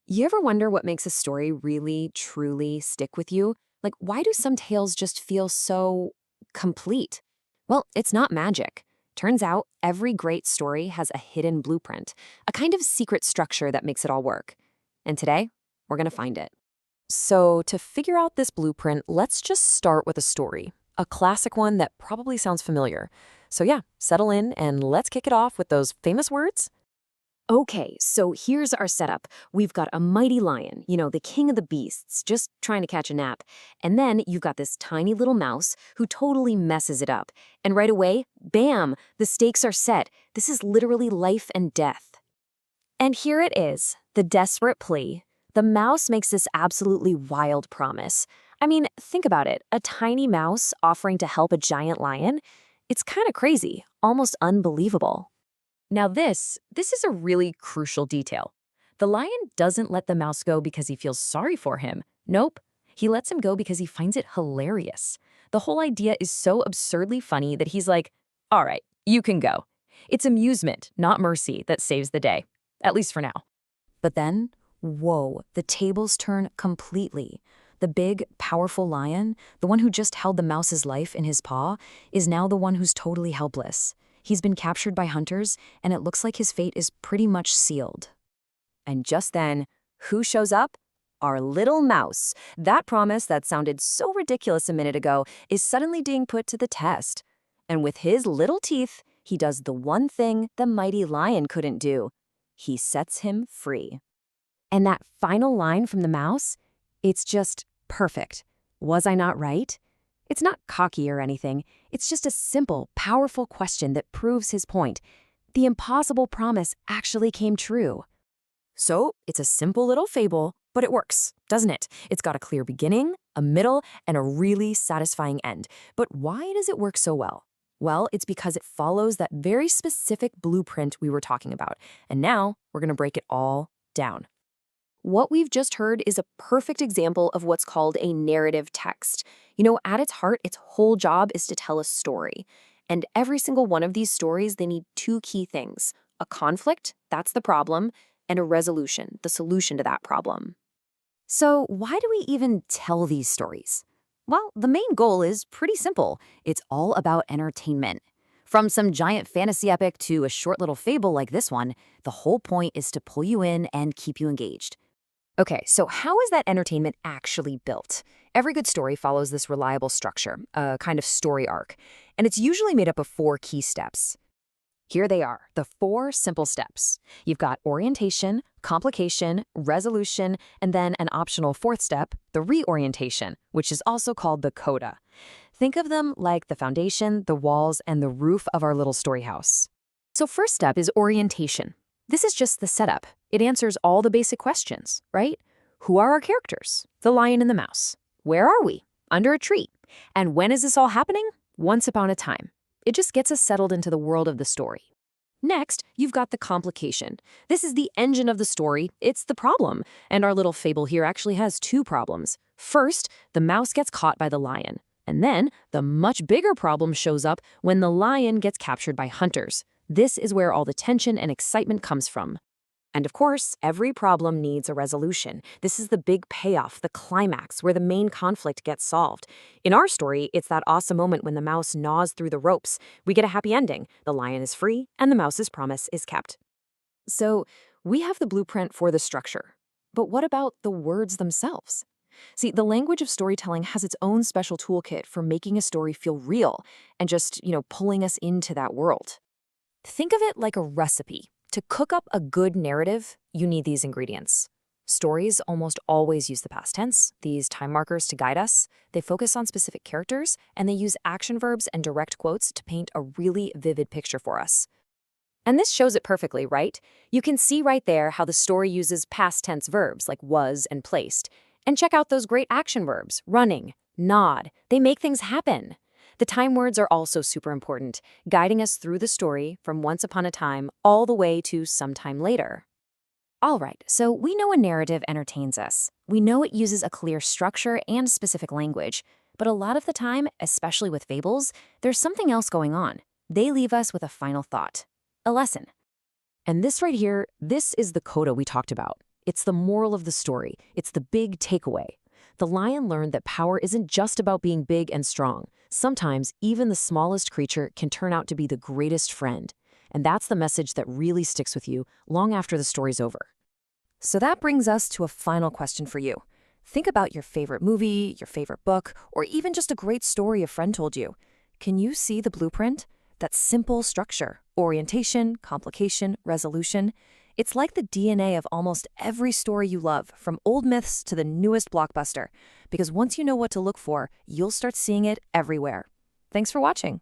You ever wonder what makes a story really, truly stick with you? Like, why do some tales just feel so complete? Well, it's not magic. Turns out every great story has a hidden blueprint, a kind of secret structure that makes it all work. And today, we're going to find it. So, to figure out this blueprint, let's just start with a story, a classic one that probably sounds familiar. So, yeah, settle in and let's kick it off with those famous words. Okay, so here's our setup. We've got a mighty lion, the king of the beasts, just trying to catch a nap. And then you've got this tiny little mouse who totally messes it up. And right away, bam, the stakes are set. This is literally life and death. And here it is, the desperate plea. The mouse makes this absolutely wild promise. I mean, think about it, a tiny mouse offering to help a giant lion. It's kind of crazy, almost unbelievable. Now this is a really crucial detail. The lion doesn't let the mouse go because he feels sorry for him. Nope. He lets him go because he finds it hilarious. The whole idea is so absurdly funny that he's like, all right, you can go. It's amusement, not mercy, that saves the day. At least for now. But then, whoa, the tables turn completely. The big, powerful lion, the one who just held the mouse's life in his paw, is now the one who's totally helpless. He's been captured by hunters, and it looks like his fate is pretty much sealed. And just then, who shows up? Our little mouse. That promise that sounded so ridiculous a minute ago is suddenly being put to the test. And with his little teeth, he does the one thing the mighty lion couldn't do. He sets him free. And that final line from the mouse, it's just perfect. Was I not right? It's not cocky or anything. It's just a simple, powerful question that proves his point. The impossible promise actually came true. So, it's a simple little fable, but it works, doesn't it? It's got a clear beginning, a middle, and a really satisfying end. But why does it work so well? Well, it's because it follows that very specific blueprint we were talking about. And now, we're going to break it all down. What we've just heard is a perfect example of what's called a narrative text. At its heart, its whole job is to tell a story. And every single one of these stories, they need two key things. A conflict, that's the problem, and a resolution, the solution to that problem. So why do we even tell these stories? Well, the main goal is pretty simple. It's all about entertainment. From some giant fantasy epic to a short little fable like this one, the whole point is to pull you in and keep you engaged. Okay, so how is that entertainment actually built? Every good story follows this reliable structure, a kind of story arc, and it's usually made up of four key steps. Here they are, the four simple steps. You've got orientation, complication, resolution, and then an optional fourth step, the reorientation, which is also called the coda. Think of them like the foundation, the walls, and the roof of our little story house. So first step is orientation. This is just the setup. It answers all the basic questions, right? Who are our characters? The lion and the mouse. Where are we? Under a tree. And when is this all happening? Once upon a time. It just gets us settled into the world of the story. Next, you've got the complication. This is the engine of the story. It's the problem. And our little fable here actually has two problems. First, the mouse gets caught by the lion. And then, the much bigger problem shows up when the lion gets captured by hunters. This is where all the tension and excitement comes from. And of course, every problem needs a resolution. This is the big payoff, the climax, where the main conflict gets solved. In our story, it's that awesome moment when the mouse gnaws through the ropes. We get a happy ending. The lion is free, and the mouse's promise is kept. So, we have the blueprint for the structure. But what about the words themselves? See, the language of storytelling has its own special toolkit for making a story feel real and just, pulling us into that world. Think of it like a recipe. To cook up a good narrative, you need these ingredients. Stories almost always use the past tense, these time markers to guide us. They focus on specific characters, and they use action verbs and direct quotes to paint a really vivid picture for us. And this shows it perfectly, right? You can see right there how the story uses past tense verbs like was and placed. And check out those great action verbs, running, nod. They make things happen. The time words are also super important, guiding us through the story from once upon a time all the way to sometime later. All right, so we know a narrative entertains us. We know it uses a clear structure and specific language. But a lot of the time, especially with fables, there's something else going on. They leave us with a final thought, a lesson. And this right here, this is the coda we talked about. It's the moral of the story. It's the big takeaway. The lion learned that power isn't just about being big and strong. Sometimes, even the smallest creature can turn out to be the greatest friend. And that's the message that really sticks with you long after the story's over. So that brings us to a final question for you. Think about your favorite movie, your favorite book, or even just a great story a friend told you. Can you see the blueprint? That simple structure, orientation, complication, resolution. It's like the DNA of almost every story you love, from old myths to the newest blockbuster. Because once you know what to look for, you'll start seeing it everywhere. Thanks for watching.